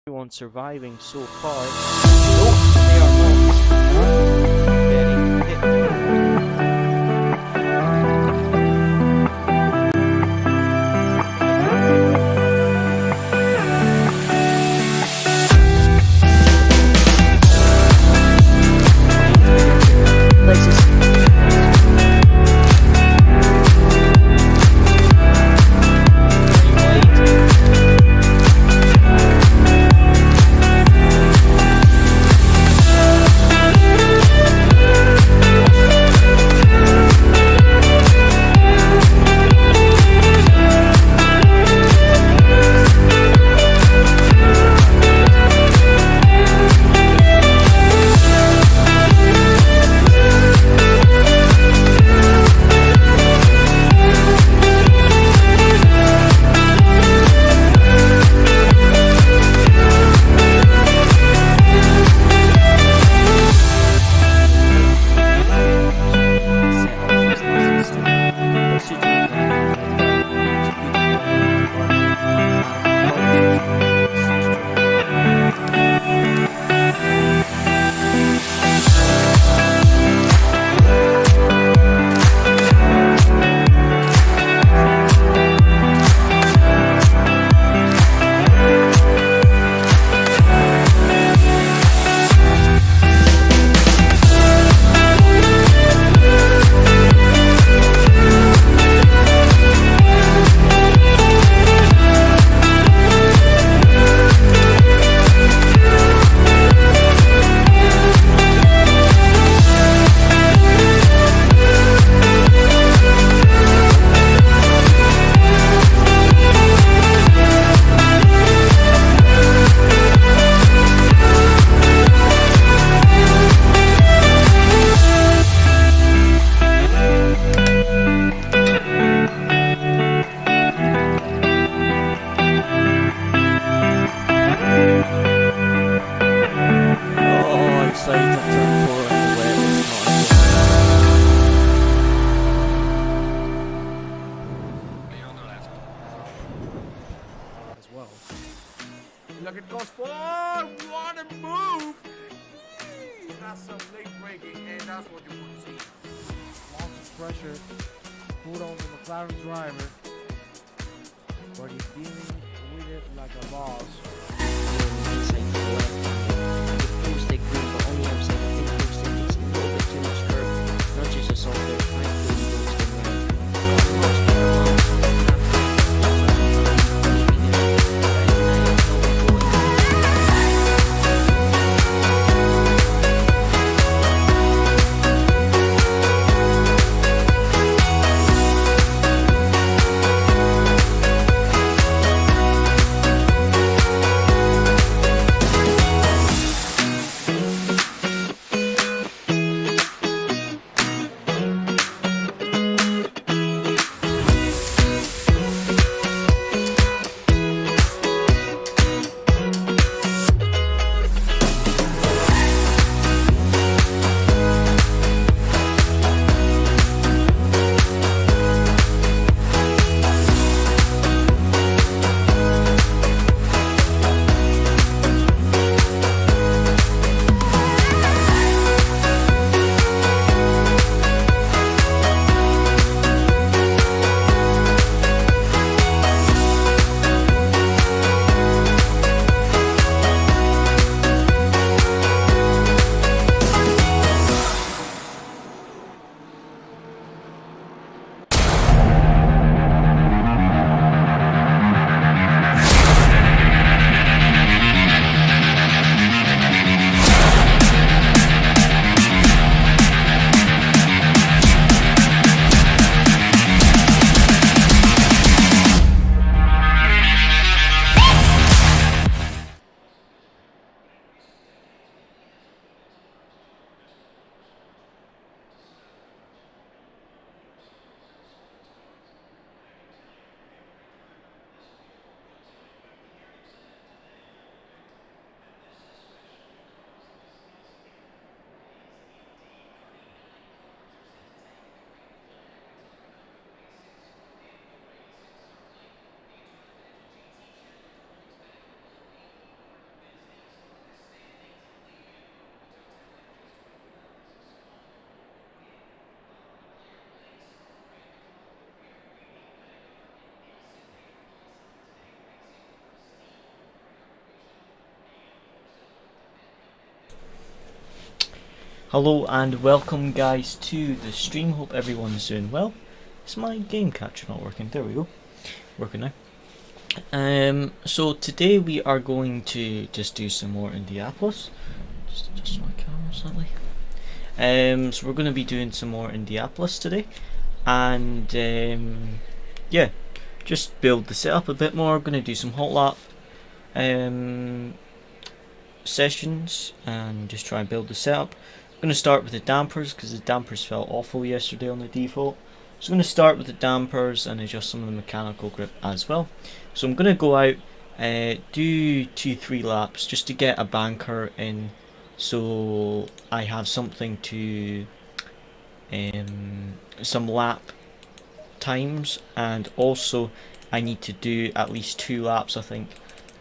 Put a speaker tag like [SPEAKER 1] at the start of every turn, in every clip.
[SPEAKER 1] everyone surviving so far. No, they are not. Getting hit.
[SPEAKER 2] Look at goes forward, what a move! That's some late braking, and that's what you want to see. Lots of pressure put on the McLaren driver, but he's dealing with it like a boss.
[SPEAKER 3] Hello and welcome guys to the stream. Hope everyone's doing well. Is my game catcher not working? There we go. Working now. So today we are going to just do some more Indianapolis. Just adjust my camera slightly. So we're going to be doing some more Indianapolis today, and yeah, just build the setup a bit more. Going to do some hot lap sessions and just try and build the setup. I'm going to start with the dampers because the dampers felt awful yesterday on the default. So I'm going to start with the dampers and adjust some of the mechanical grip as well. So I'm going to go out, do 2-3 laps just to get a banker in, so I have something to some lap times, and also I need to do at least 2 laps I think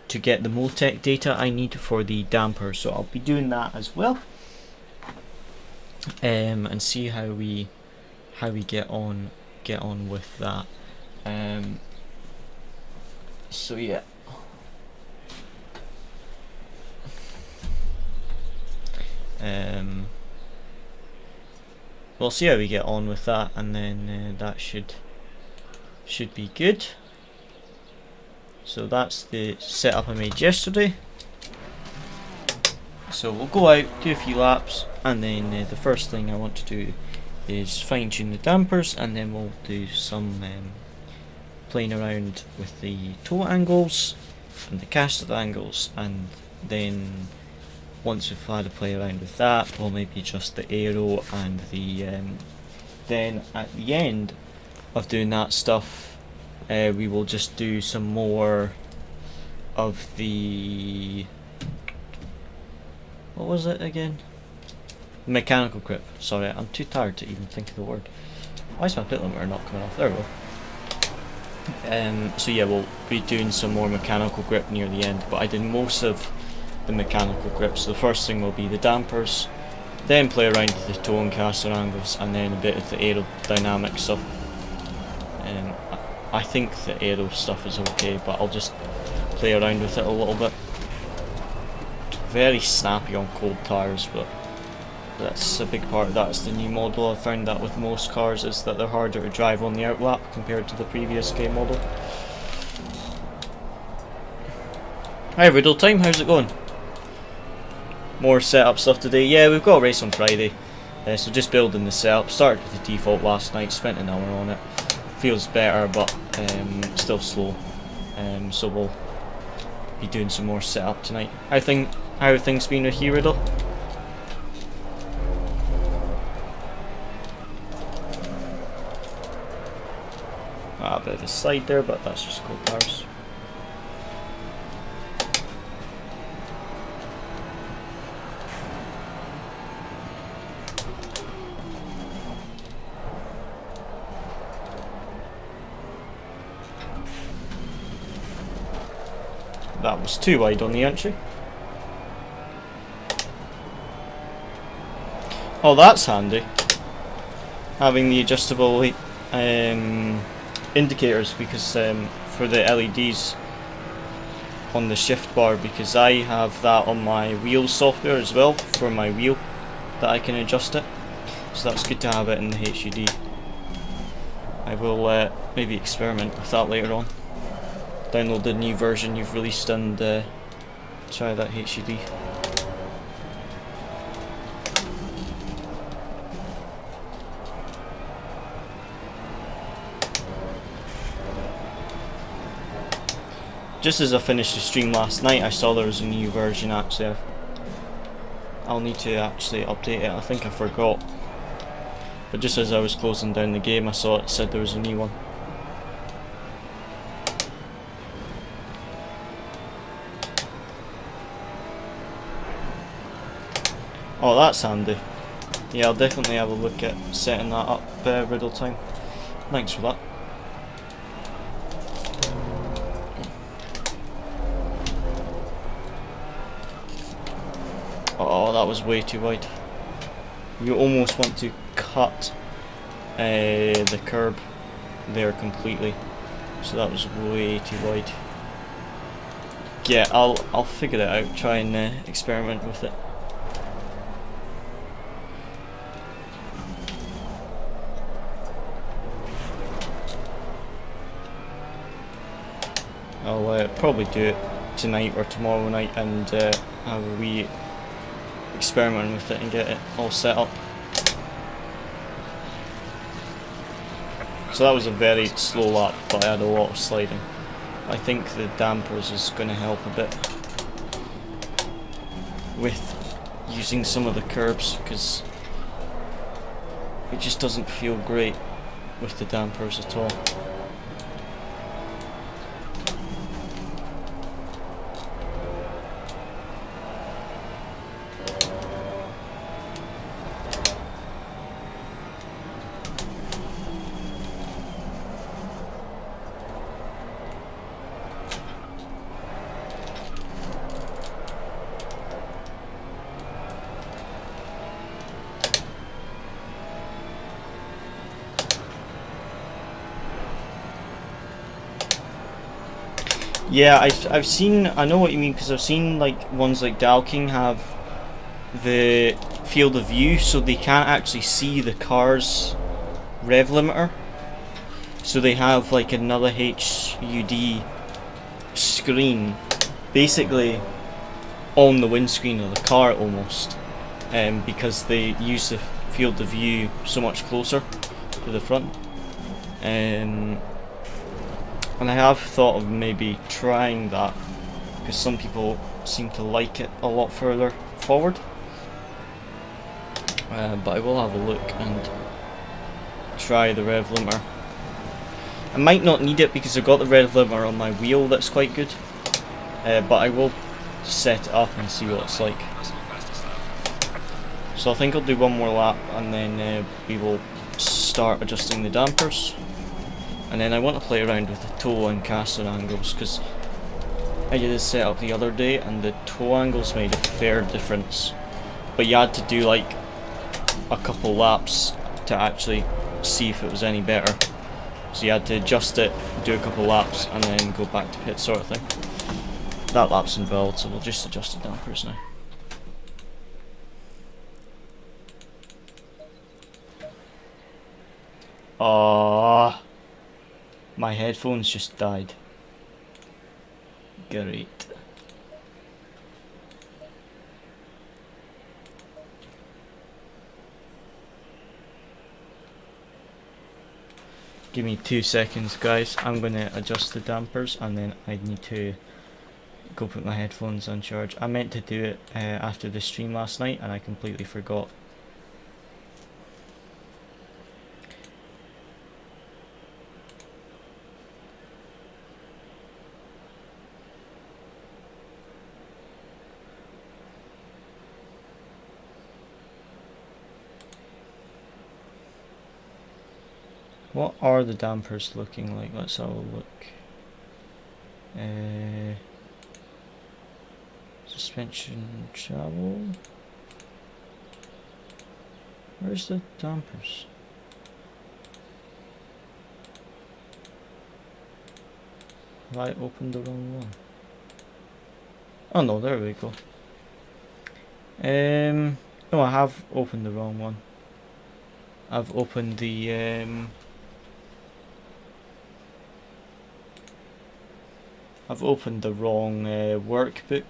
[SPEAKER 3] to get the Motec data I need for the dampers. So I'll be doing that as well, and see how we get on with that. So yeah. We'll see how we get on with that, and then that should be good. So that's the setup I made yesterday. So we'll go out, do a few laps, and then the first thing I want to do is fine tune the dampers, and then we'll do some playing around with the toe angles and the casted angles, and then once we've had a play around with that, we'll maybe adjust the aero and the then at the end of doing that stuff, we will just do some more of the, what was it again? Mechanical grip. Sorry, I'm too tired to even think of the word. Why is my pit limiter not coming off? There we go. So yeah, we'll be doing some more mechanical grip near the end, but I did most of the mechanical grip. So the first thing will be the dampers, then play around with the toe and caster angles, and then a bit of the aerodynamic stuff. I think the aero stuff is okay, but I'll just play around with it a little bit. Very snappy on cold tires, but that's a big part of that. It's the new model. I've found that with most cars is that they're harder to drive on the outlap compared to the previous game model. Hi Riddle Time, how's it going? More setup stuff today. Yeah, we've got a race on Friday, so just building the setup. Started with the default last night, spent an hour on it. Feels better, but still slow. So we'll be doing some more setup tonight. How have things been with you, Riddle? A bit of a slide there, but that's just cold tires. That was too wide on the entry. Oh, that's handy. Having the adjustable indicators, because for the LEDs on the shift bar, because I have that on my wheel software as well for my wheel, that I can adjust it. So that's good to have it in the HUD. I will maybe experiment with that later on. Download the new version you've released and try that HUD. Just as I finished the stream last night, I saw there was a new version actually. I'll need to actually update it. I think I forgot. But just as I was closing down the game, I saw it said there was a new one. Oh, that's handy. Yeah, I'll definitely have a look at setting that up, Riddle Time. Thanks for that. Oh, that was way too wide. You almost want to cut the curb there completely. So that was way too wide. Yeah, I'll figure it out, try and experiment with it. I'll probably do it tonight or tomorrow night and have a wee experiment with it and get it all set up. So that was a very slow lap, but I had a lot of sliding. I think the dampers is going to help a bit with using some of the curbs, because it just doesn't feel great with the dampers at all. Yeah, I've seen, I know what you mean, because I've seen like ones like Dalking have the field of view, so they can't actually see the car's rev limiter. So they have like another HUD screen basically on the windscreen of the car almost, because they use the field of view so much closer to the front. And I have thought of maybe trying that, because some people seem to like it a lot further forward. But I will have a look and try the rev limiter. I might not need it because I've got the rev limiter on my wheel that's quite good. But I will set it up and see what it's like. So I think I'll do one more lap and then we will start adjusting the dampers. And then I want to play around with the toe and caster angles, because I did this setup the other day and the toe angles made a fair difference. But you had to do like a couple laps to actually see if it was any better. So you had to adjust it, do a couple laps and then go back to pit sort of thing. That lap's involved, so we'll just adjust the dampers now. Ah. My headphones just died. Great. Give me 2 seconds, guys. I'm going to adjust the dampers and then I need to go put my headphones on charge. I meant to do it after the stream last night and I completely forgot. What are the dampers looking like? Let's have a look. Suspension travel. Where's the dampers? Have I opened the wrong one? Oh no, there we go. No, I have opened the wrong one. I've opened the I've opened the wrong workbook.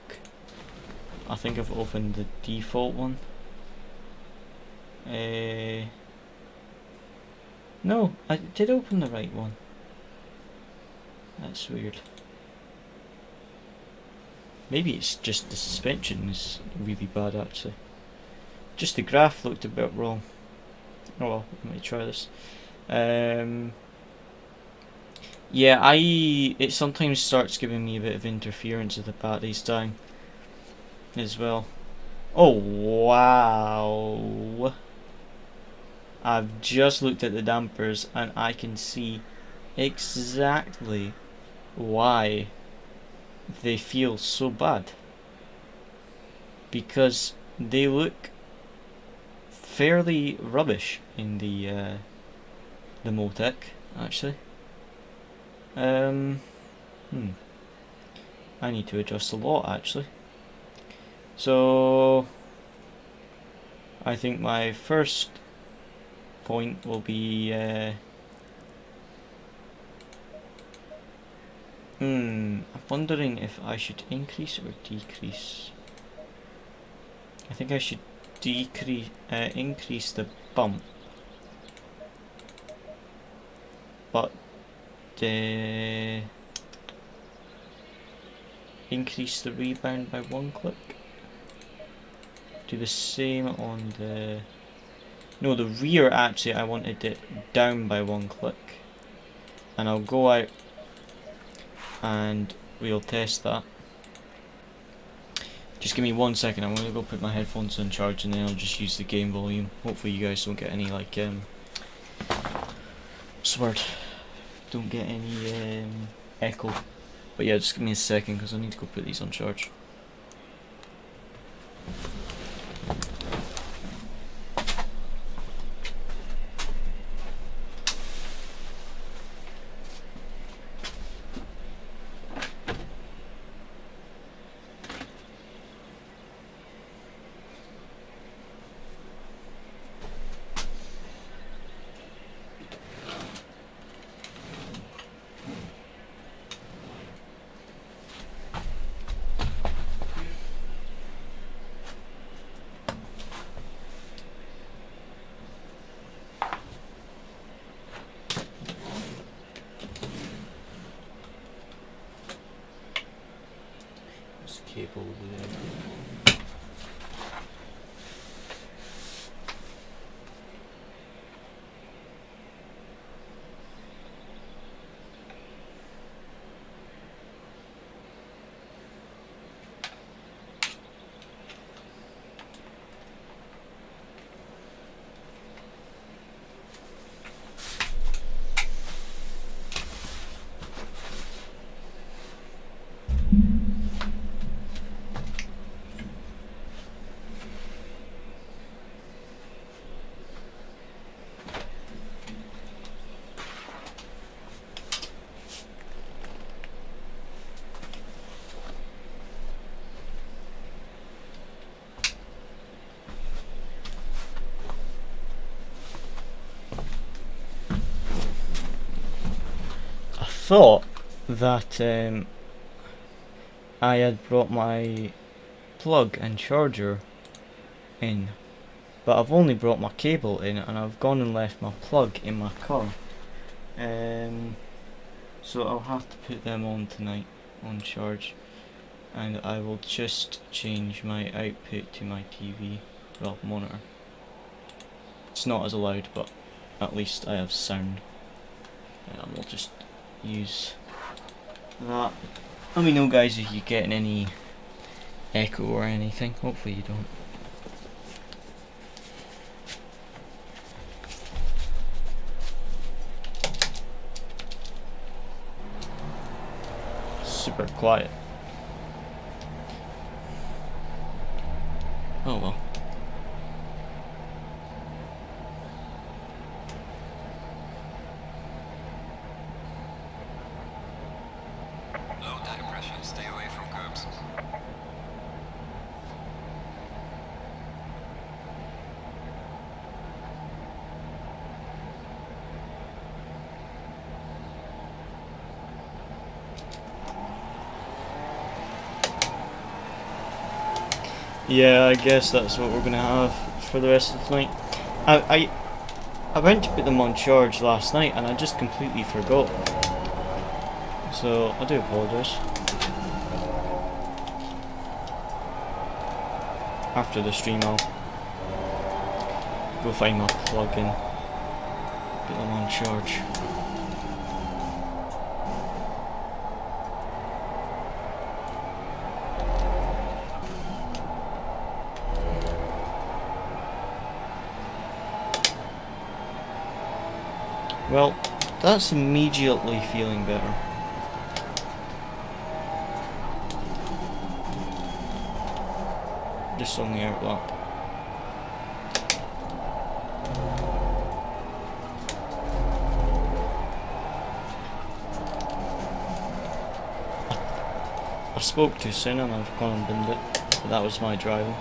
[SPEAKER 3] I think I've opened the default one. No, I did open the right one. That's weird. Maybe it's just the suspension is really bad actually. Just the graph looked a bit wrong. Oh well, let me try this. Yeah, it sometimes starts giving me a bit of interference if the battery's dying as well. Oh wow. I've just looked at the dampers and I can see exactly why they feel so bad. Because they look fairly rubbish in the Motec actually. I need to adjust a lot actually. So I think my first point will be I'm wondering if I should increase or decrease. I think I should increase the bump, but increase the rebound by 1 click. Do the same on the... No, the rear actually I wanted it down by 1 click. And I'll go out and we'll test that. Just give me 1 second, I'm gonna go put my headphones on charge and then I'll just use the game volume. Hopefully you guys don't get any like what's the word? Don't get any echo. But yeah, just give me a second because I need to go put these on charge. Cable there. Thought that I had brought my plug and charger in, but I've only brought my cable in and I've gone and left my plug in my car, so I'll have to put them on tonight on charge, and I will just change my output to my TV, well, monitor. It's not as loud, but at least I have sound, and we'll just use that. Let me know guys if you're getting any echo or anything. Hopefully you don't. Super quiet. Oh well. Yeah, I guess that's what we're gonna have for the rest of the night. I went to put them on charge last night and I just completely forgot. So I do apologise. After the stream I'll go find my plug and put them on charge. Well, that's immediately feeling better. Just on the outlock. I spoke too soon and I've gone and binned it, but that was my driving.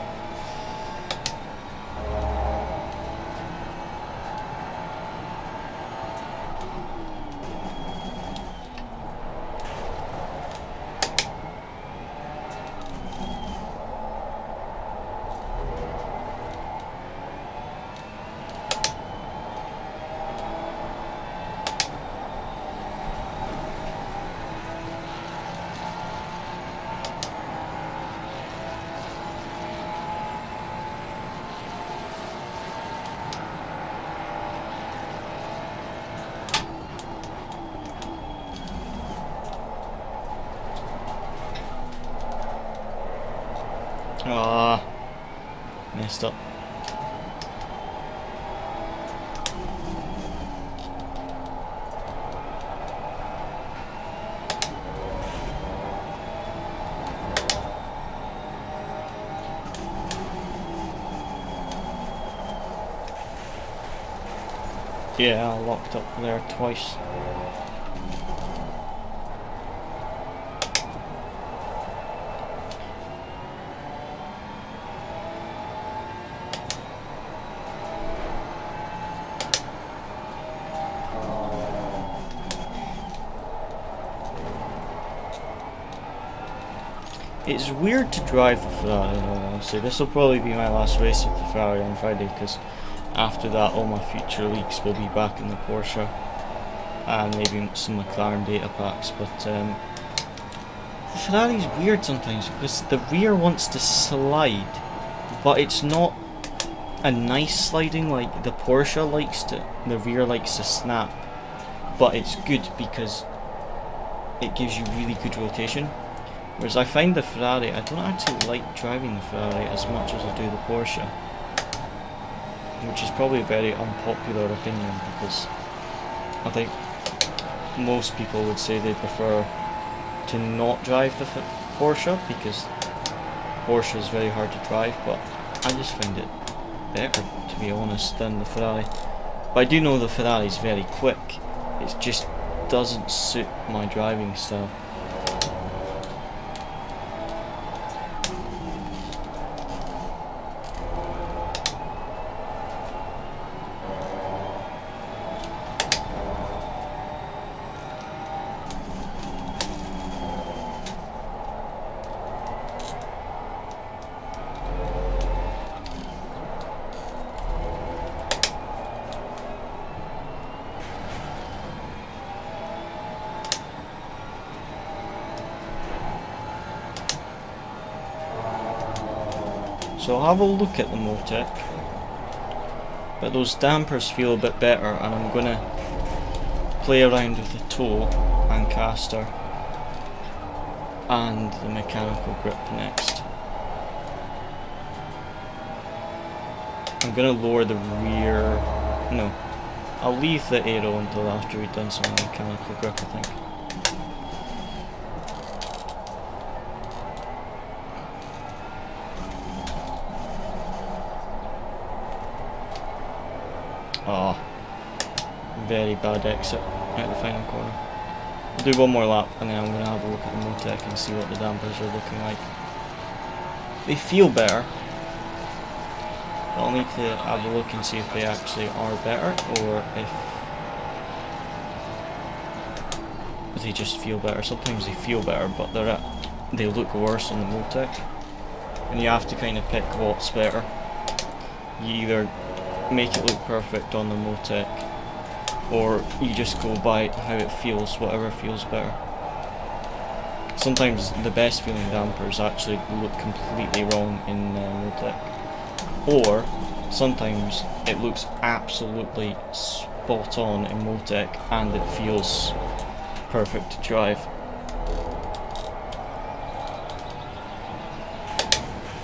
[SPEAKER 3] Ah, messed up. Yeah, I locked up there twice. It's weird to drive the Ferrari, honestly. This will probably be my last race with the Ferrari on Friday, because after that all my future leaks will be back in the Porsche and maybe some McLaren data packs. But the Ferrari's weird sometimes because the rear wants to slide, but it's not a nice sliding like the Porsche likes to. The rear likes to snap, but it's good because it gives you really good rotation. Whereas I find the Ferrari, I don't actually like driving the Ferrari as much as I do the Porsche, which is probably a very unpopular opinion, because I think most people would say they prefer to not drive the Porsche, because Porsche is very hard to drive, but I just find it better, to be honest, than the Ferrari. But I do know the Ferrari is very quick, it just doesn't suit my driving style. So I'll have a look at the Motec, but those dampers feel a bit better, and I'm going to play around with the toe and caster and the mechanical grip next. I'm going to lower the rear, no, I'll leave the aero until after we've done some mechanical grip, I think. Oh, very bad exit at the final corner. I'll do one more lap and then I'm going to have a look at the Motec and see what the dampers are looking like. They feel better, but I'll need to have a look and see if they actually are better, or if they just feel better. Sometimes they feel better, but they look worse on the Motec, and you have to kind of pick what's better. You either make it look perfect on the Motec, or you just go by how it feels, whatever feels better. Sometimes the best feeling dampers actually look completely wrong in Motec, or sometimes it looks absolutely spot on in Motec and it feels perfect to drive.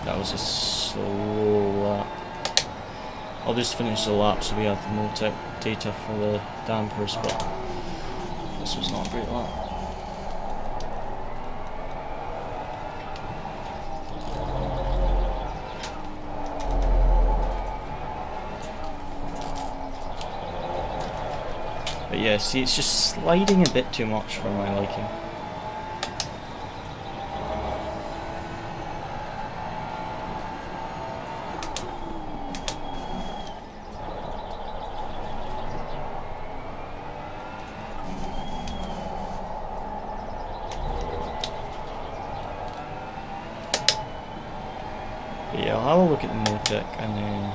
[SPEAKER 3] That was a slow lap. I'll just finish the lap so we have the Motec data for the dampers, but this was not a great lap. But yeah, see, it's just sliding a bit too much for my liking. Yeah, I'll have a look at the Motec, and then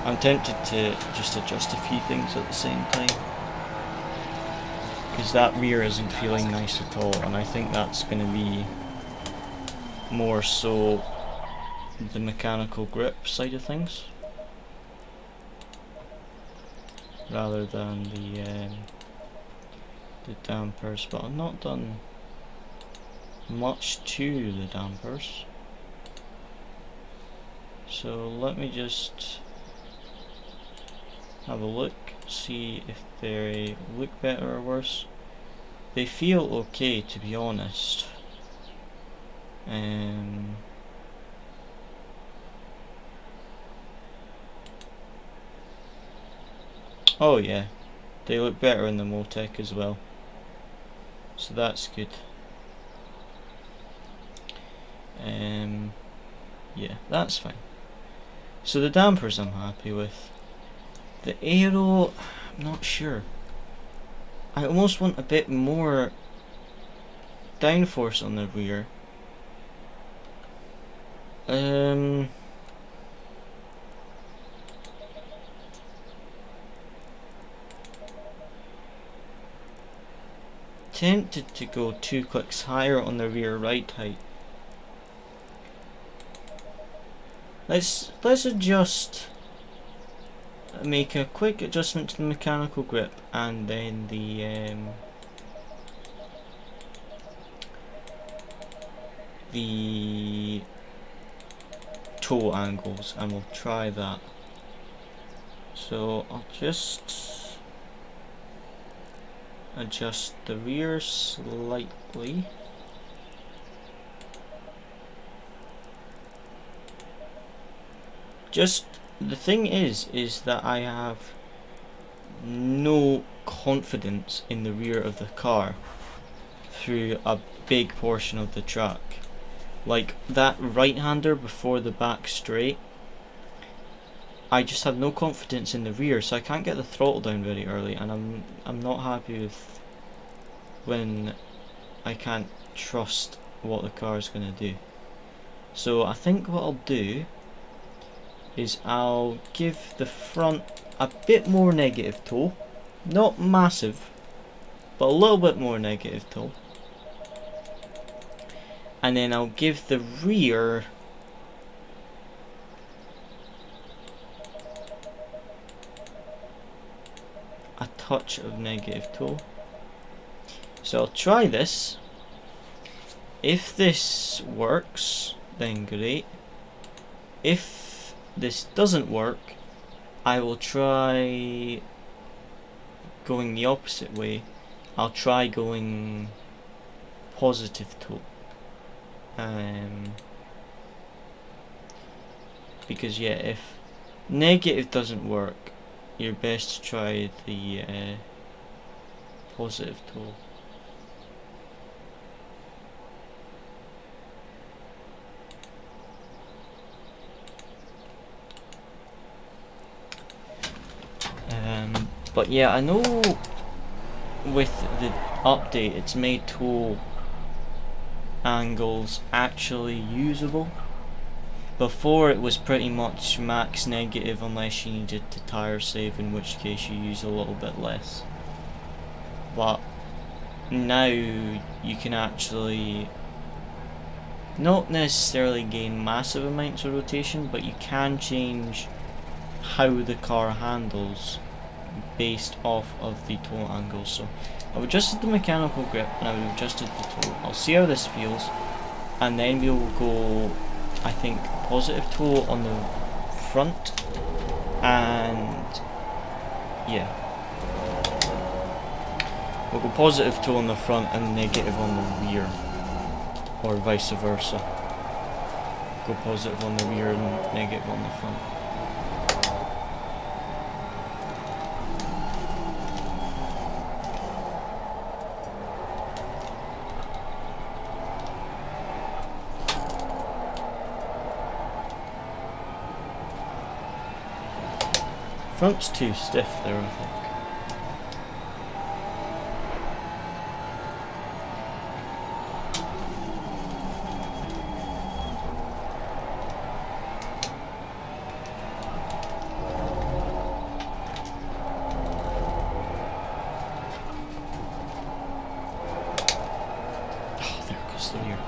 [SPEAKER 3] I'm tempted to just adjust a few things at the same time, because that rear isn't feeling nice at all, and I think that's going to be more so the mechanical grip side of things rather than the dampers. But I've not done much to the dampers. So let me just have a look, see if they look better or worse. They feel okay, to be honest. Oh yeah, they look better in the Motec as well, so that's good. Yeah, that's fine. So the dampers I'm happy with. The aero, I'm not sure. I almost want a bit more downforce on the rear. Tempted to go 2 clicks higher on the rear ride height. Let's adjust. Make a quick adjustment to the mechanical grip and then the toe angles, and we'll try that. So I'll just adjust the rear slightly. Just the thing is that I have no confidence in the rear of the car through a big portion of the track. Like that right-hander before the back straight, I just have no confidence in the rear, so I can't get the throttle down very early, and I'm not happy with when I can't trust what the car is going to do. So I think what I'll do is I'll give the front a bit more negative toe, not massive, but a little bit more negative toe, and then I'll give the rear a touch of negative toe. So I'll try this. If this works, then great. If this doesn't work, I will try going the opposite way. I'll try going positive toe. Because yeah, if negative doesn't work, you're best to try the positive toe. But yeah, I know with the update it's made toe angles actually usable. Before it was pretty much max negative unless you needed to tire save, in which case you use a little bit less. But now you can actually not necessarily gain massive amounts of rotation, but you can change how the car handles based off of the toe angle. So I've adjusted the mechanical grip and I've adjusted the toe. I'll see how this feels, and then we'll go, I think, positive toe on the front, and yeah, we'll go positive toe on the front and negative on the rear, or vice versa. Go positive on the rear and negative on the front. Front's too stiff there, I think. Oh, there goes the rear.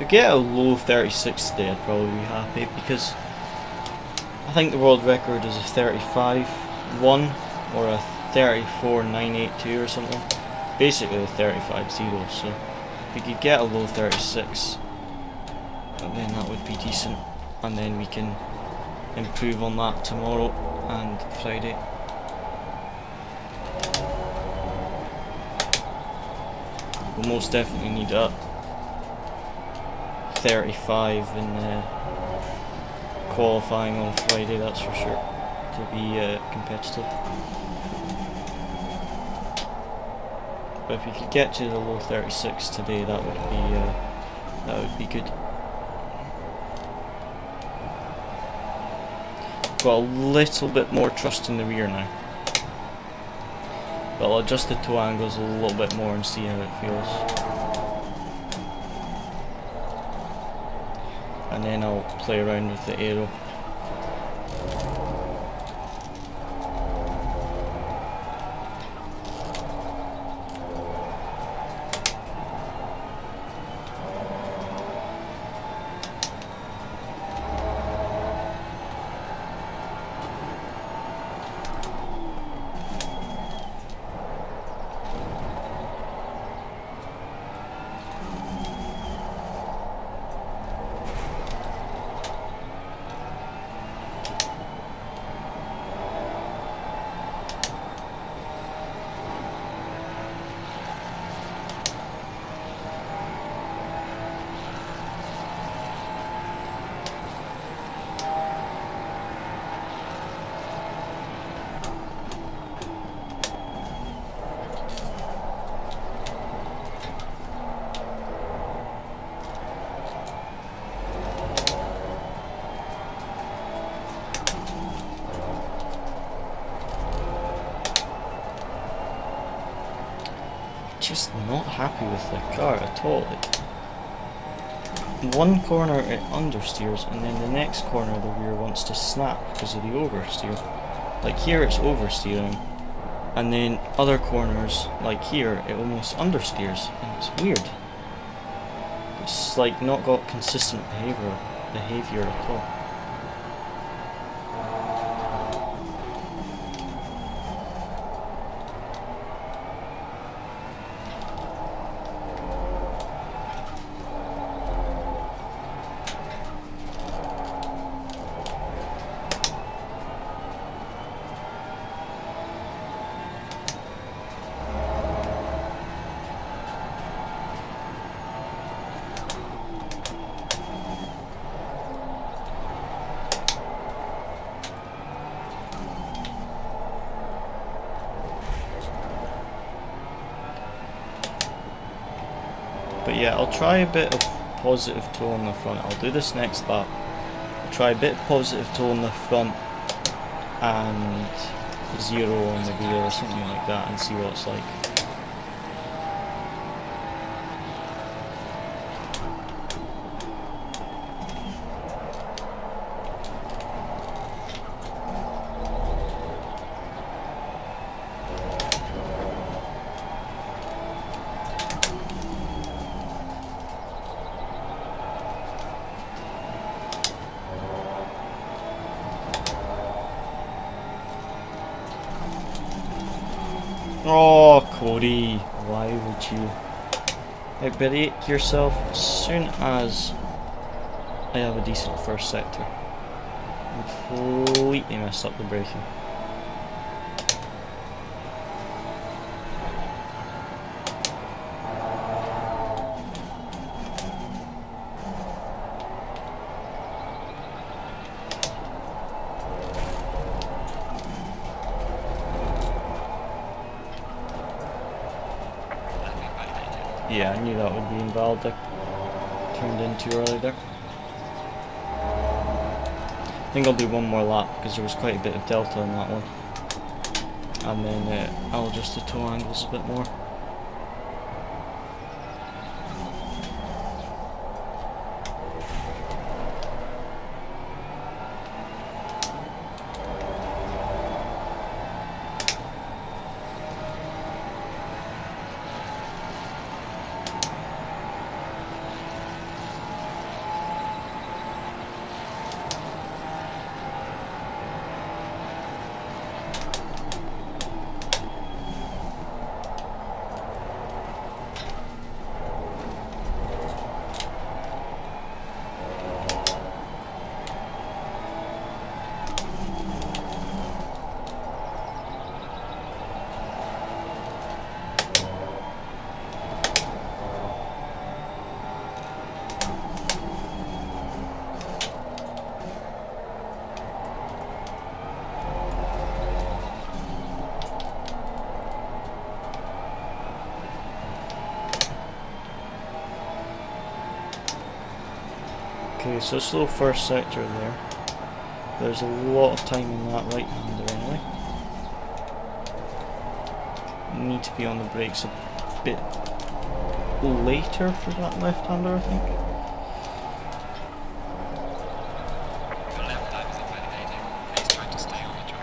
[SPEAKER 3] could get a low 36 today, I'd probably be happy, because I think the world record is a 35.1 or a 34.982 or something. Basically a 35.0, so if we could get a low 36, then that would be decent, and then we can improve on that tomorrow and Friday. We'll most definitely need a 35 in qualifying on Friday, that's for sure, to be competitive. But if we could get to the low 36 today, that would be good. Got a little bit more trust in the rear now. But I'll adjust the toe angles a little bit more and see how it feels. And then I'll play around with the aero. Just not happy with the car at all. One corner it understeers, and then the next corner the rear wants to snap because of the oversteer. Like here it's oversteering, and then other corners, like here, it almost understeers, and it's weird. It's like not got consistent behavior at all. But yeah, I'll try a bit of positive toe on the front. I'll do this next lap. I'll try a bit of positive toe on the front and 0 on the rear or something like that, and see what it's like. Oh, Cody, why would you outberate yourself as soon as I have a decent first sector? Completely messed up the braking. Yeah, I knew that would be invalid. I turned in too early there. I think I'll do one more lap because there was quite a bit of delta in that one. And then I'll adjust the toe angles a bit more. Okay, so slow first sector there. There's a lot of time in that right-hander anyway. Need to be on the brakes a bit later for that left-hander, I think.
[SPEAKER 4] Your lap time is invalidating. Please try to stay on the track.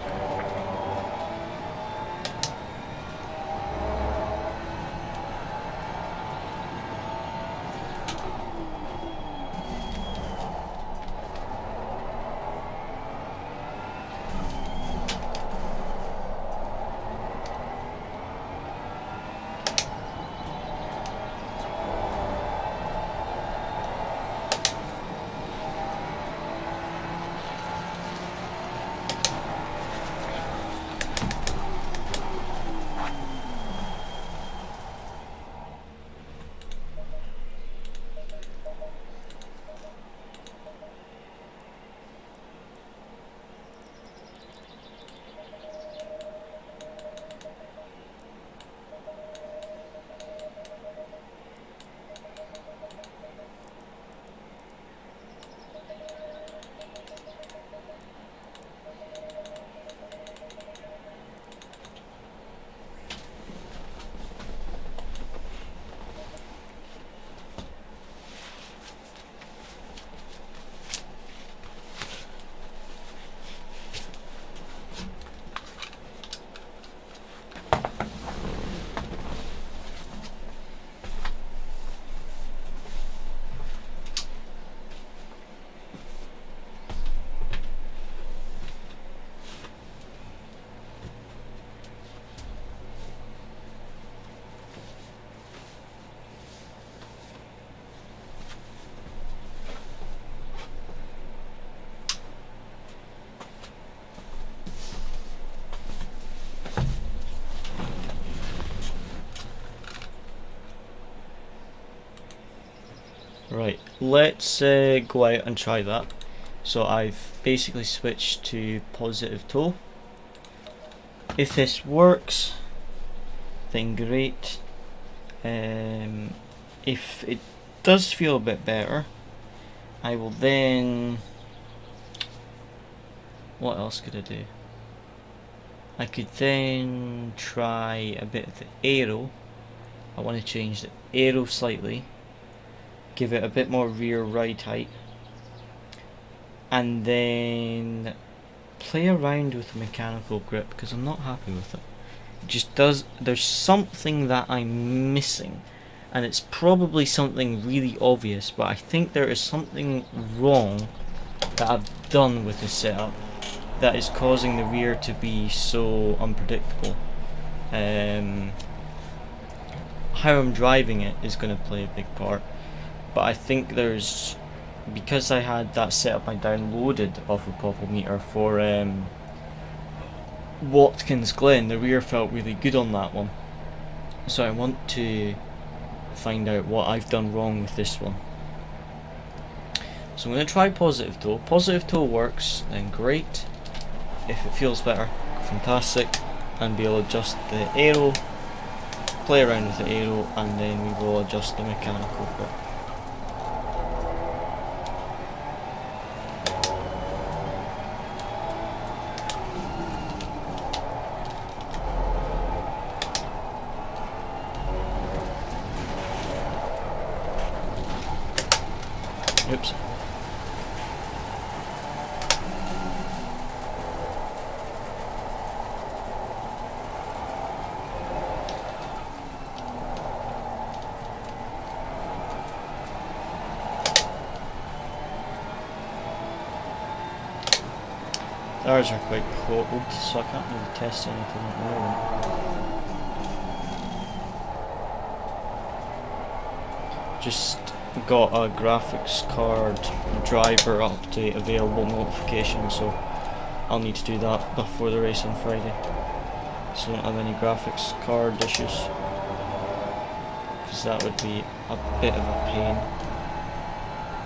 [SPEAKER 3] Right, let's go out and try that. So I've basically switched to positive toe. If this works, then great. If it does feel a bit better, I will then... What else could I do? I could then try a bit of the aero. I want to change the aero slightly, give it a bit more rear ride height, and then play around with the mechanical grip because I'm not happy with it. It just does, there's something that I'm missing, and it's probably something really obvious, but I think there is something wrong that I've done with the setup that is causing the rear to be so unpredictable. How I'm driving it is going to play a big part, but I think there's, because I had that setup I downloaded off of Popometer for Watkins Glen, the rear felt really good on that one, so I want to find out what I've done wrong with this one. So I'm going to try positive toe. Positive toe works, then great. If it feels better, fantastic. And be able to adjust the aero, play around with the aero, and then we will adjust the mechanical grip. Oops. Ours are quite cold, so I can't really test anything at the moment. Just got a graphics card driver update available notification, so I'll need to do that before the race on Friday. So I don't have any graphics card issues, because that would be a bit of a pain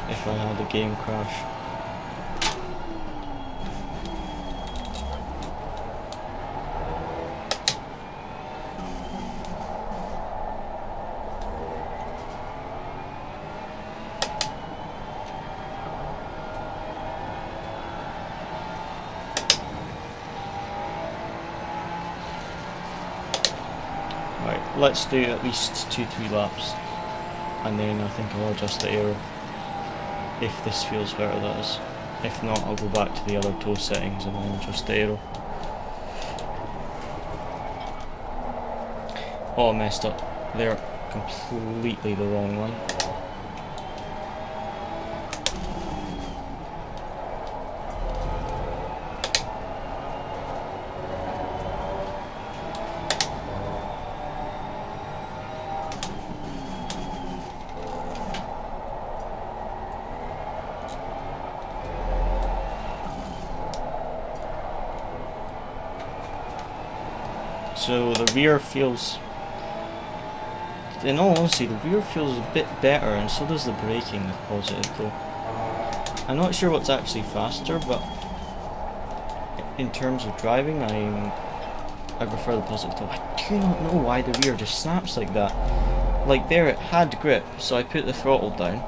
[SPEAKER 3] if I had a game crash. let's do at least 2-3 laps, and then I think I'll adjust the aero. If this feels better, that is. If not, I'll go back to the other toe settings and then adjust the aero. Oh, I messed up. They're completely the wrong line. So the rear feels, in all honesty, the rear feels a bit better, and so does the braking with positive toe. I'm not sure what's actually faster, but in terms of driving, I prefer the positive toe. I do not know why the rear just snaps like that. Like there it had grip, so I put the throttle down,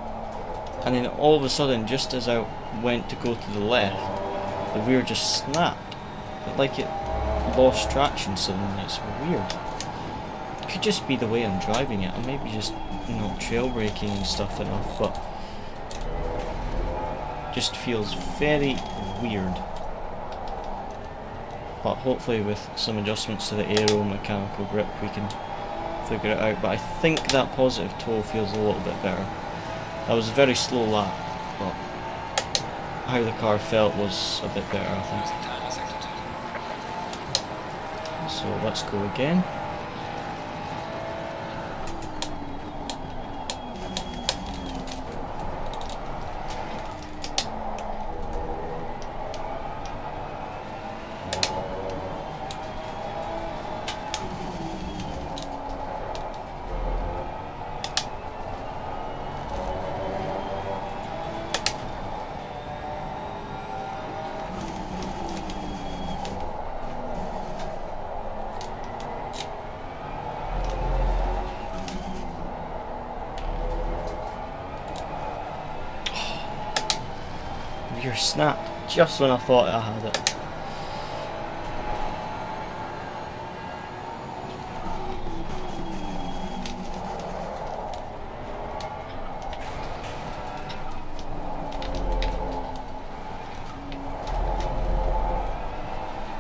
[SPEAKER 3] and then all of a sudden, just as I went to go to the left, the rear just snapped. Like it lost traction suddenly. It's weird. It could just be the way I'm driving it. I may be just not trail braking and stuff enough, but just feels very weird. But hopefully with some adjustments to the aero and mechanical grip we can figure it out. But I think that positive toe feels a little bit better. That was a very slow lap, but how the car felt was a bit better, I think. So let's go again. Rear snapped just when I thought I had it.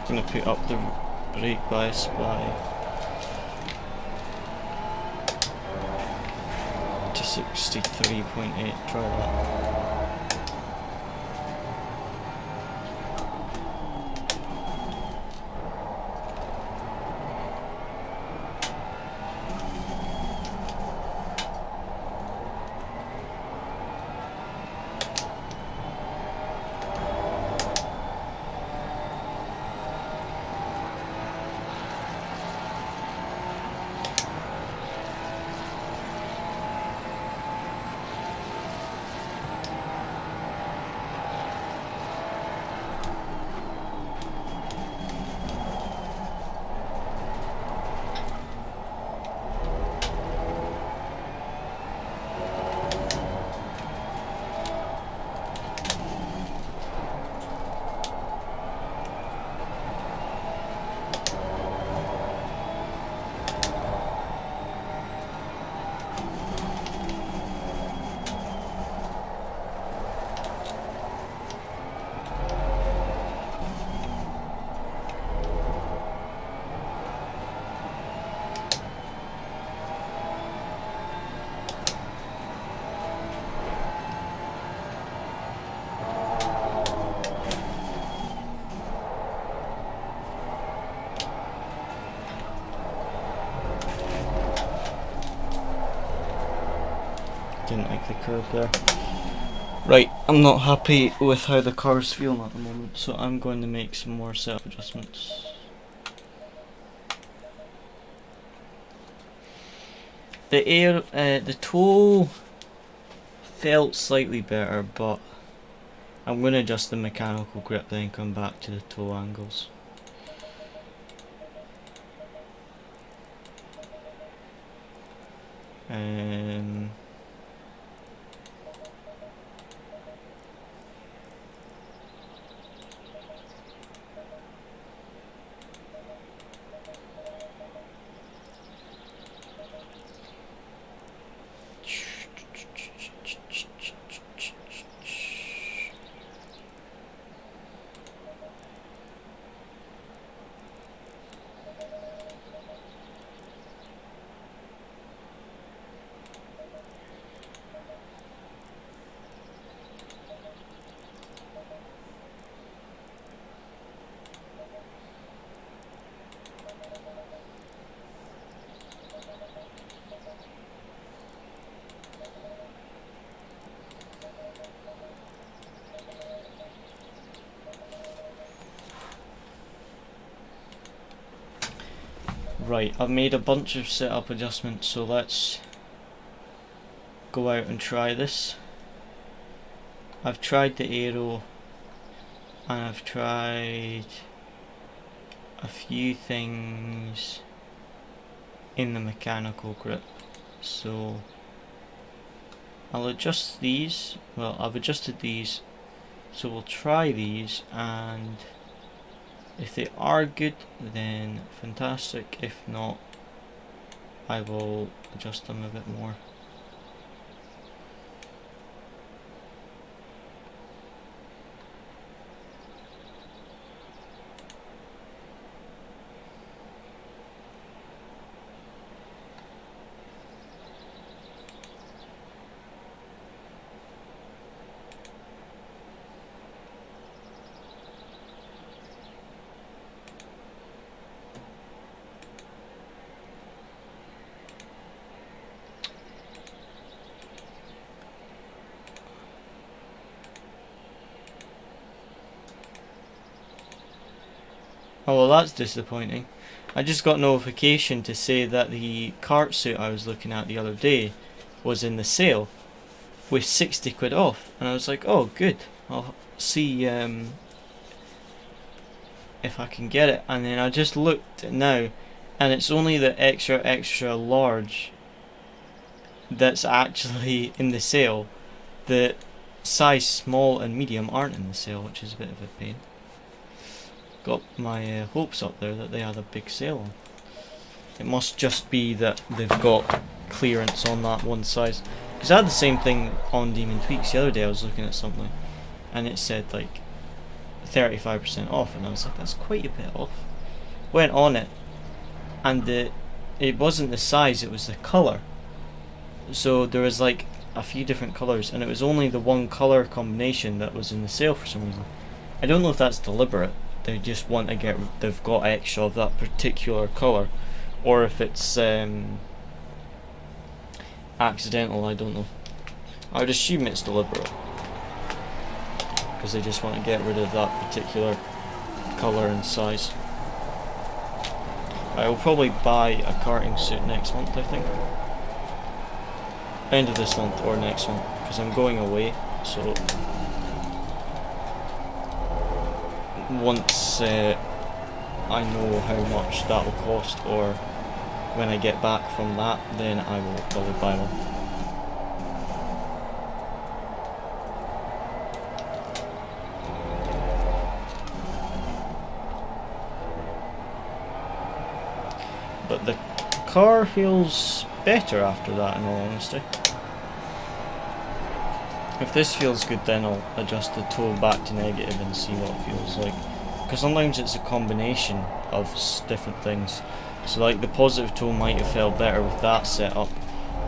[SPEAKER 3] I'm gonna put up the brake bias by to 63.8. Try that. Didn't like the curve there. Right, I'm not happy with how the car's feeling at the moment, so I'm going to make some more setup adjustments. The toe felt slightly better, but I'm going to adjust the mechanical grip then come back to the toe angles. Right, I've made a bunch of setup adjustments, so let's go out and try this. I've tried the aero, and I've tried a few things in the mechanical grip, so I'll adjust these. Well, I've adjusted these, so we'll try these, and if they are good, then fantastic. If not, I will adjust them a bit more. Oh, well, that's disappointing. I just got notification to say that the cart suit I was looking at the other day was in the sale with 60 quid off, and I was like, oh good, I'll see if I can get it. And then I just looked now, and it's only the extra large that's actually in the sale. The size small and medium aren't in the sale, which is a bit of a pain. Got my hopes up there that they had a big sale on. It must just be that they've got clearance on that one size, because I had the same thing on Demon Tweaks the other day. I was looking at something and it said like 35% off, and I was like, that's quite a bit off. Went on it, and it wasn't the size, it was the colour. So there was like a few different colours, and it was only the one colour combination that was in the sale for some reason. I don't know if that's deliberate. They just want to get, they've got extra of that particular colour, or if it's accidental, I don't know. I would assume it's deliberate, because they just want to get rid of that particular colour and size. I will probably buy a karting suit next month, I think. End of this month or next month, because I'm going away, so once I know how much that will cost, or when I get back from that, then I will probably buy one. But the car feels better after that, in all honesty. If this feels good, then I'll adjust the toe back to negative and see what it feels like. Because sometimes it's a combination of different things. So like the positive toe might have felt better with that setup,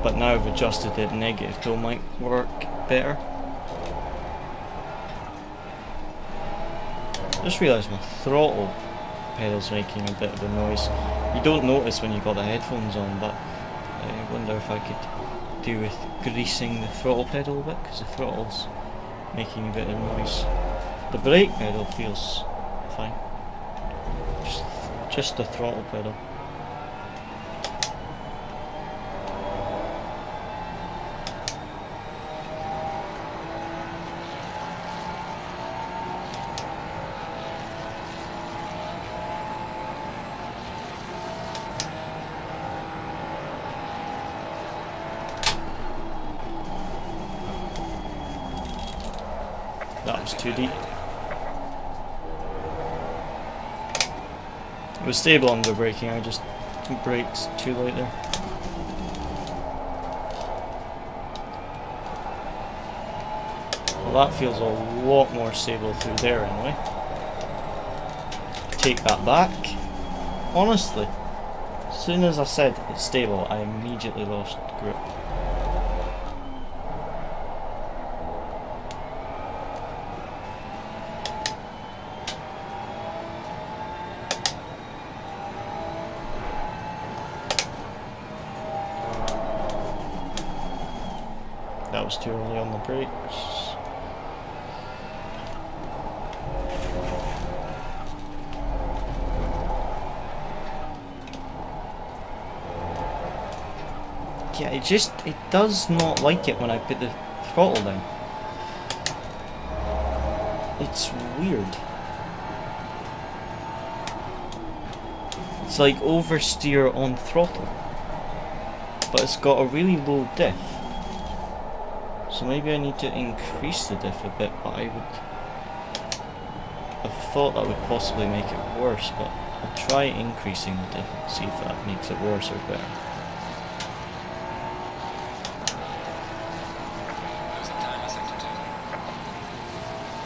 [SPEAKER 3] but now I've adjusted it, negative toe might work better. I just realised my throttle pedal's making a bit of a noise. You don't notice when you've got the headphones on, but I wonder if I could do with greasing the throttle pedal a bit, because the throttle's making a bit of noise. The brake pedal feels fine. Just the throttle pedal. That was too deep. It was stable under braking, I just braked too late there. Well, that feels a lot more stable through there anyway. Take that back. Honestly, as soon as I said it's stable, I immediately lost grip. That was too early on the brakes. Yeah, it does not like it when I put the throttle down. It's weird. It's like oversteer on throttle, but it's got a really low diff. So maybe I need to increase the diff a bit, but I thought that would possibly make it worse, but I'll try increasing the diff and see if that makes it worse or better.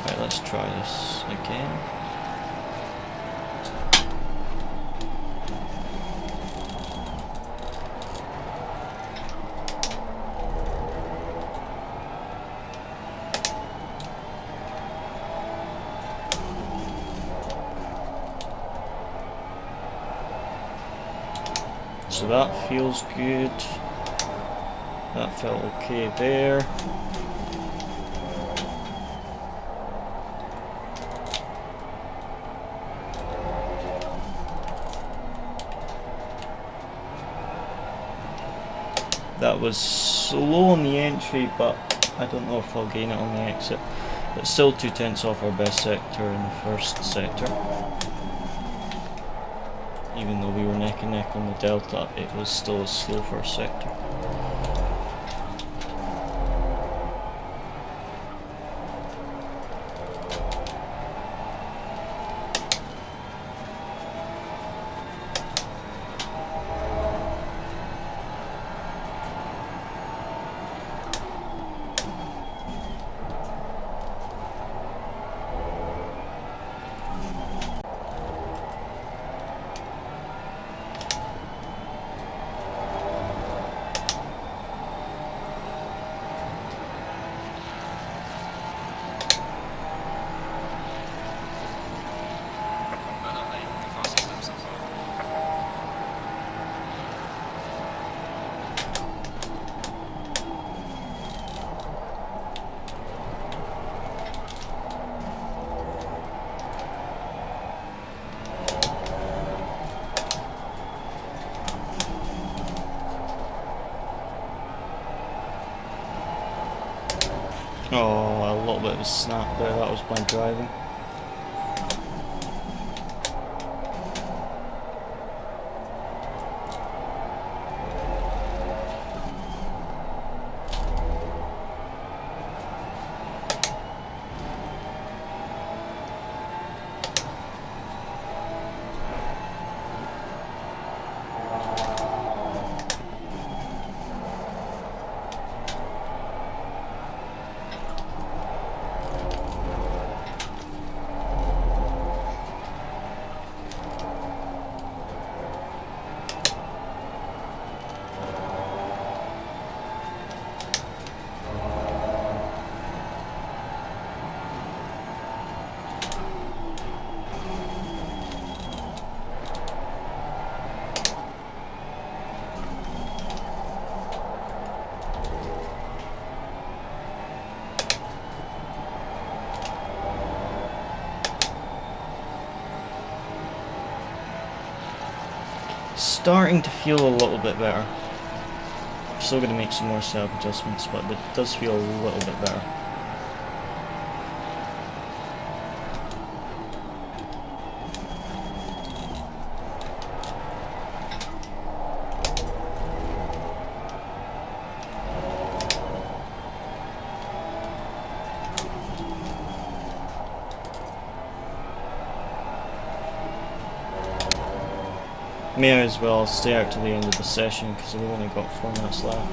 [SPEAKER 3] Right, let's try this again. So that feels good. That felt okay there. That was slow on the entry, but I don't know if I'll gain it on the exit. But still 2/10 off our best sector in the first sector. Even though we were neck and neck on the delta, it was still a slow first sector. Oh, a little bit of a snap there, that was my driving. Starting to feel a little bit better. Still going to make some more setup adjustments, but it does feel a little bit better. May as well stay out to the end of the session because we've only got 4 minutes left.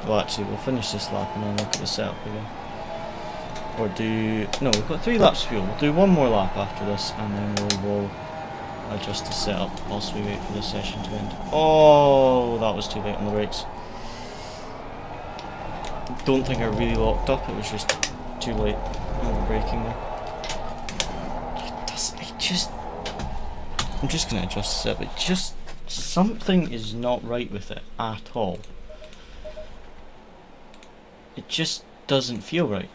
[SPEAKER 3] Well, actually, we'll finish this lap and then look at the setup again. Or no, we've got 3 laps fuel. We'll do 1 more lap after this and then we will adjust the setup whilst we wait for the session to end. Oh, that was too late on the brakes. Don't think I really locked up, it was just too late on the braking there. I'm just going to adjust the setup, something is not right with it at all. It just doesn't feel right.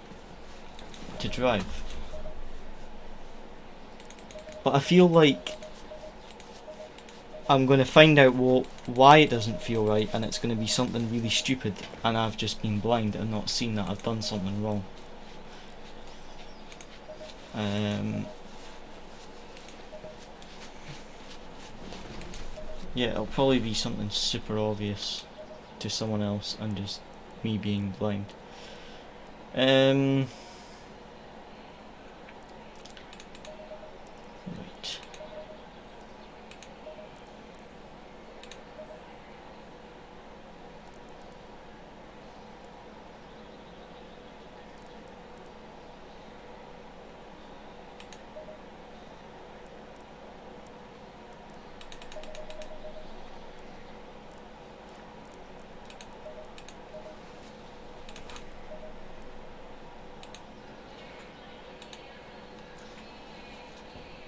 [SPEAKER 3] to drive. But I feel like I'm going to find out why it doesn't feel right, and it's going to be something really stupid, and I've just been blind and not seen that I've done something wrong. Yeah, it'll probably be something super obvious to someone else and just me being blind. Right.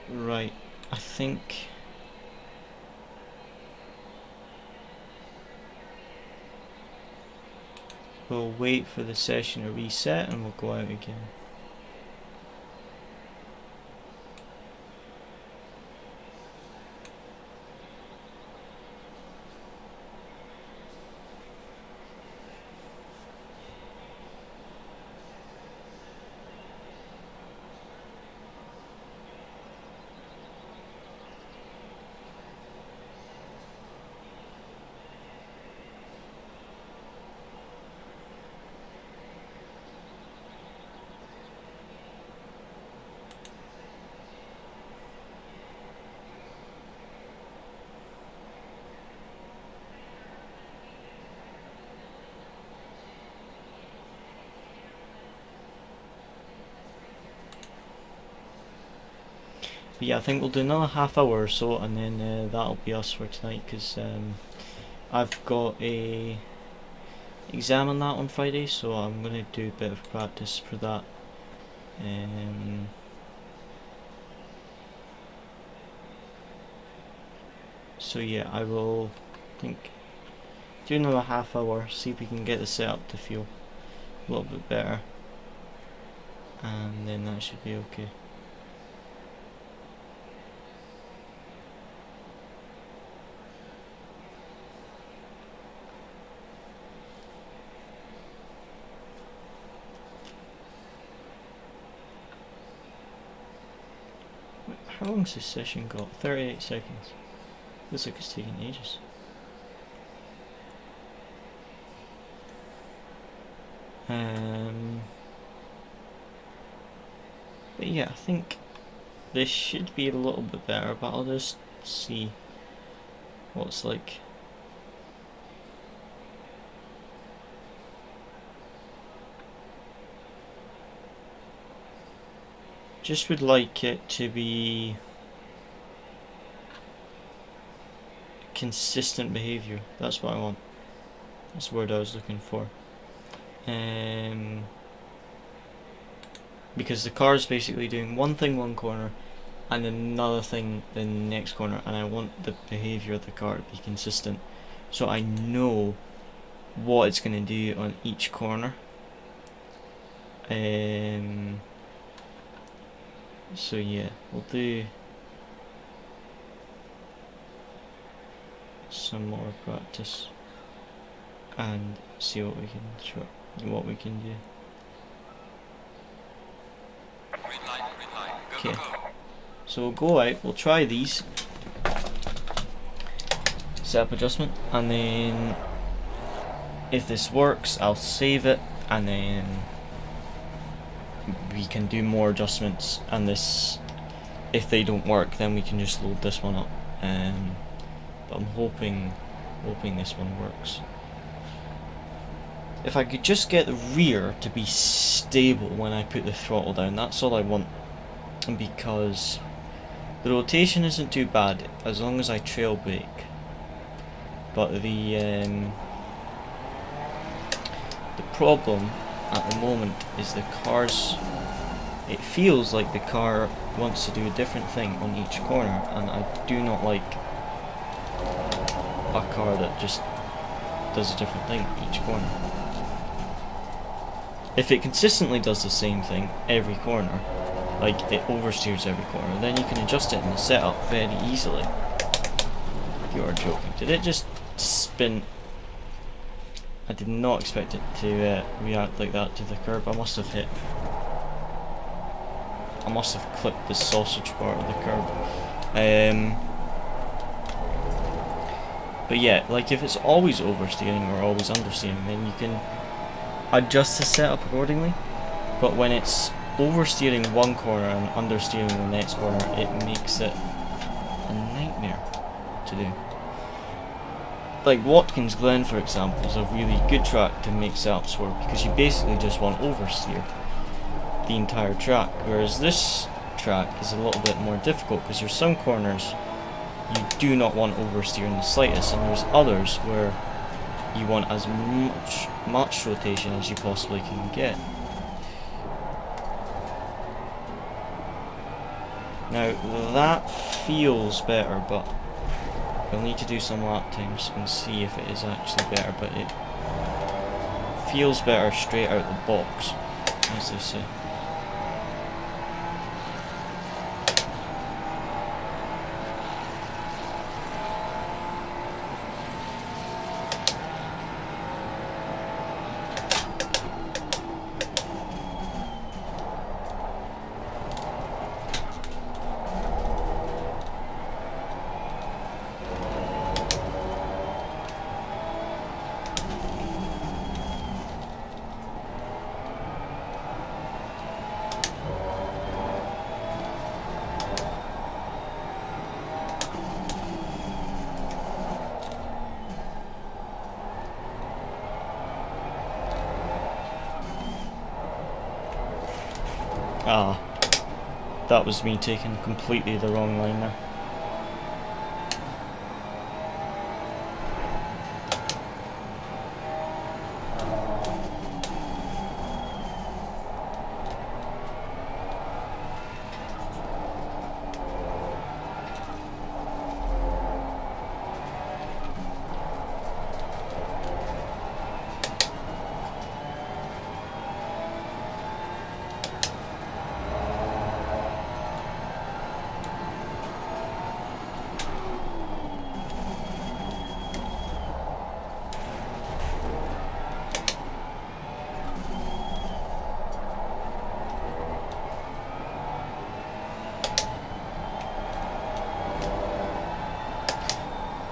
[SPEAKER 3] Right, I think we'll wait for the session to reset and we'll go out again. But yeah, I think we'll do another half hour or so, and then that'll be us for tonight, because I've got a exam on that on Friday, so I'm going to do a bit of practice for that. So yeah, I will think do another half hour, see if we can get the setup to feel a little bit better, and then that should be okay. How long's this session got? 38 seconds. Looks like it's taking ages. But yeah, I think this should be a little bit better, but I'll just see what it's like. Just would like it to be consistent behavior. That's what I want. That's the word I was looking for. Because the car is basically doing one thing one corner and another thing the next corner, and I want the behavior of the car to be consistent, so I know what it's going to do on each corner. So yeah, we'll do some more practice and see what we can do. Okay, so we'll go out, we'll try these setup adjustment, and then if this works I'll save it, and then we can do more adjustments, and this, if they don't work, then we can just load this one up. But I'm hoping this one works. If I could just get the rear to be stable when I put the throttle down, that's all I want, because the rotation isn't too bad as long as I trail brake, but the problem at the moment is the car's, it feels like the car wants to do a different thing on each corner, and I do not like a car that just does a different thing each corner. If it consistently does the same thing every corner, like it oversteers every corner, then you can adjust it in the setup very easily. You are joking. Did it just spin? I did not expect it to react like that to the curb. I must have clipped the sausage part of the curb. But yeah, like if it's always oversteering or always understeering, then you can adjust the setup accordingly. But when it's oversteering one corner and understeering the next corner, it makes it a nightmare to do. Like Watkins Glen, for example, is a really good track to make setups for, because you basically just want oversteer the entire track, whereas this track is a little bit more difficult because there's some corners you do not want oversteer in the slightest, and there's others where you want as much rotation as you possibly can get. Now that feels better, but we'll need to do some lap times and see if it is actually better, but it feels better straight out the box, as they say. Ah, that was me taking completely the wrong line there.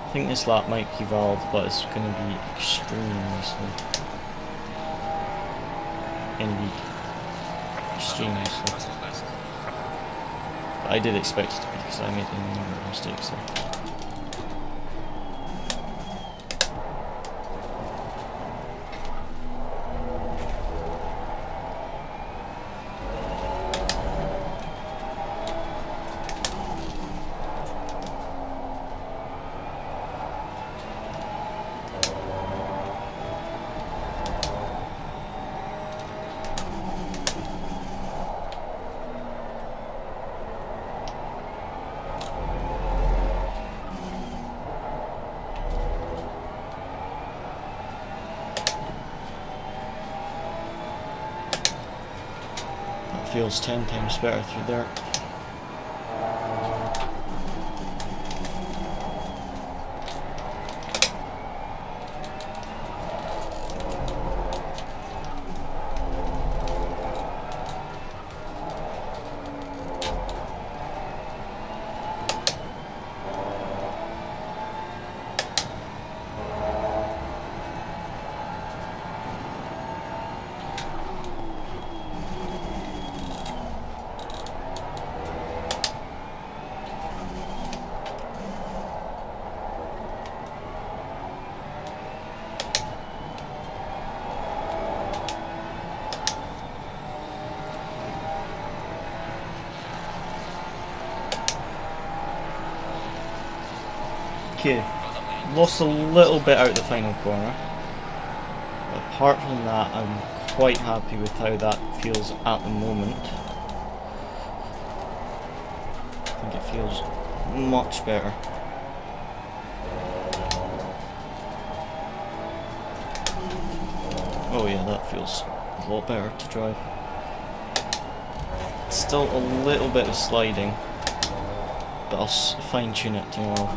[SPEAKER 3] I think this lap might be valid, but it's going to be extremely slow. Indeed. Extremely slow. But I did expect it to be, because I made a number of mistakes there. Feels 10 times better through there. Okay, lost a little bit out the final corner. But apart from that, I'm quite happy with how that feels at the moment. I think it feels much better. Oh yeah, that feels a lot better to drive. Still a little bit of sliding, but I'll fine tune it tomorrow.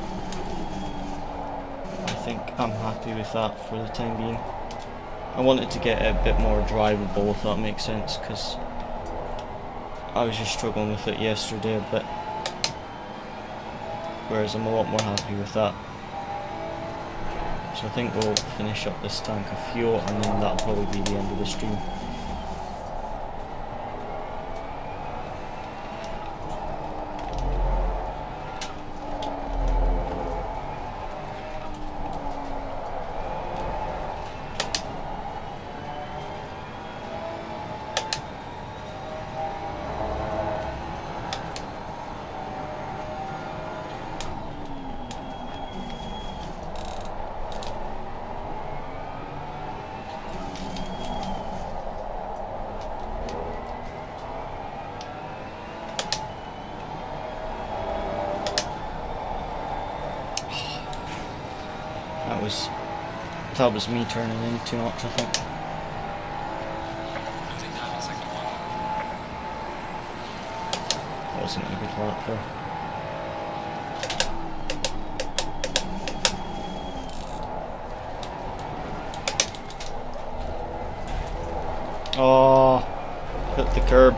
[SPEAKER 3] I think I'm happy with that for the time being. I wanted to get it a bit more drivable, if that makes sense, because I was just struggling with it yesterday a bit. Whereas I'm a lot more happy with that. So I think we'll finish up this tank of fuel, and then that'll probably be the end of the stream. That was me turning in too much, I think.
[SPEAKER 4] Losing time in sector 1.
[SPEAKER 3] Wasn't a good lap there. Oh, hit the curb.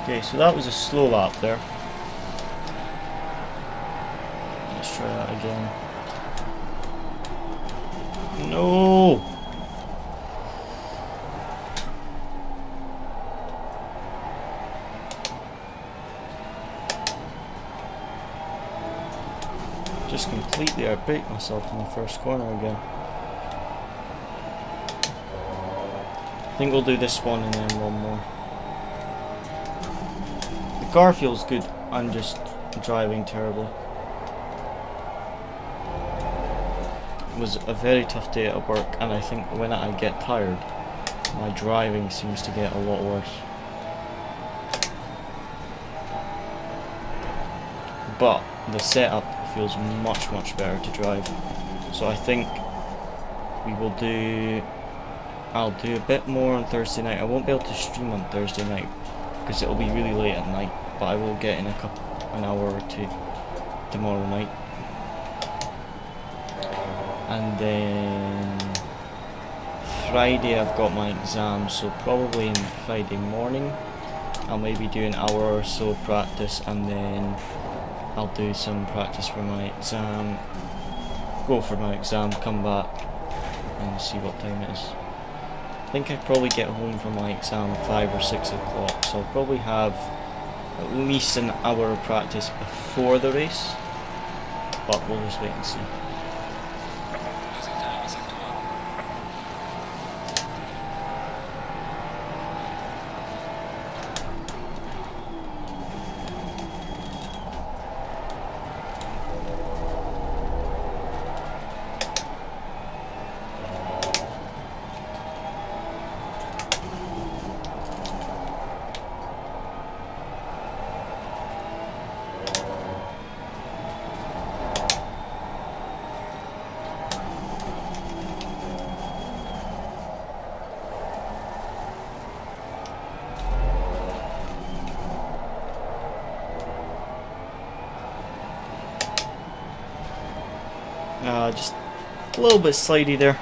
[SPEAKER 3] Okay, so that was a slow lap there. Let's try that again. No! Just completely outbraked myself in the first corner again. I think we'll do this one and then one more. The car feels good, I'm just driving terribly. It was a very tough day at work, and I think when I get tired, my driving seems to get a lot worse. But the setup feels much better to drive. So I think I'll do a bit more on Thursday night. I won't be able to stream on Thursday night because it'll be really late at night, but I will get in an hour or two tomorrow night. And then Friday I've got my exam, so probably in Friday morning I'll maybe do an hour or so practice, and then I'll do some practice for my exam, go for my exam, come back and see what time it is. I think I'd probably get home from my exam at 5 or 6 o'clock, so I'll probably have at least an hour of practice before the race, but we'll just wait and see.
[SPEAKER 4] Losing time in sector 1.
[SPEAKER 3] Just a little bit slidey there.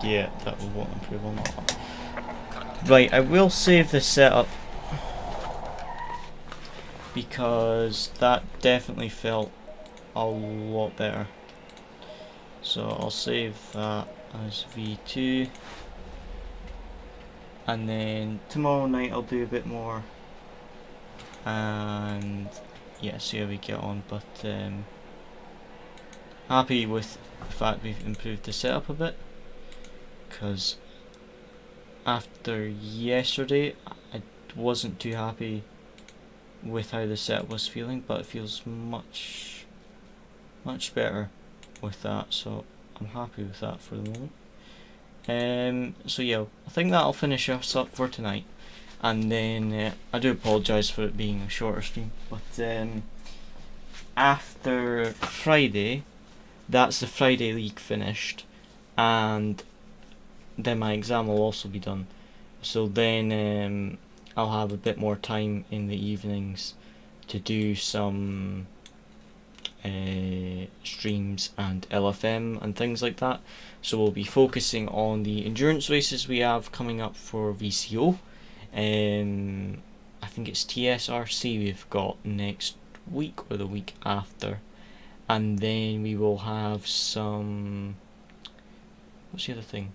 [SPEAKER 3] Yeah, that will improve on that. Right, I will save the setup because that definitely felt a lot better. So I'll save that as V2, and then tomorrow night I'll do a bit more, and yeah, see how we get on. But happy with the fact we've improved the setup a bit, because after yesterday I wasn't too happy with how the setup was feeling, but it feels much better with that, so I'm happy with that for the moment. So yeah, I think that'll finish us up for tonight, and then I do apologise for it being a shorter stream, but after Friday, that's the Friday league finished, and then my exam will also be done, so then I'll have a bit more time in the evenings to do some streams and LFM and things like that. So we'll be focusing on the endurance races we have coming up for VCO. I think it's TSRC we've got next week or the week after, and then we will have some, what's the other thing,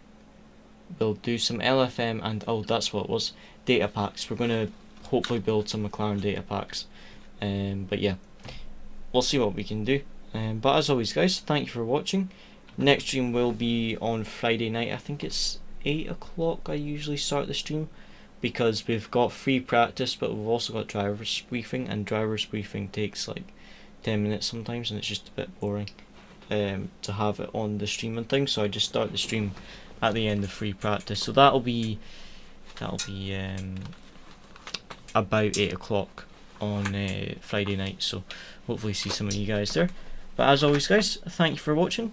[SPEAKER 3] we'll do some LFM and, oh, that's what it was, data packs. We're going to hopefully build some McLaren data packs, but yeah, we'll see what we can do. But as always guys, thank you for watching. Next stream will be on Friday night. I think it's 8 o'clock I usually start the stream, because we've got free practice, but we've also got driver's briefing, and driver's briefing takes like 10 minutes sometimes, and it's just a bit boring to have it on the stream and things, so I just start the stream at the end of free practice. So that'll be about 8 o'clock on Friday night, so hopefully see some of you guys there. But as always guys, thank you for watching,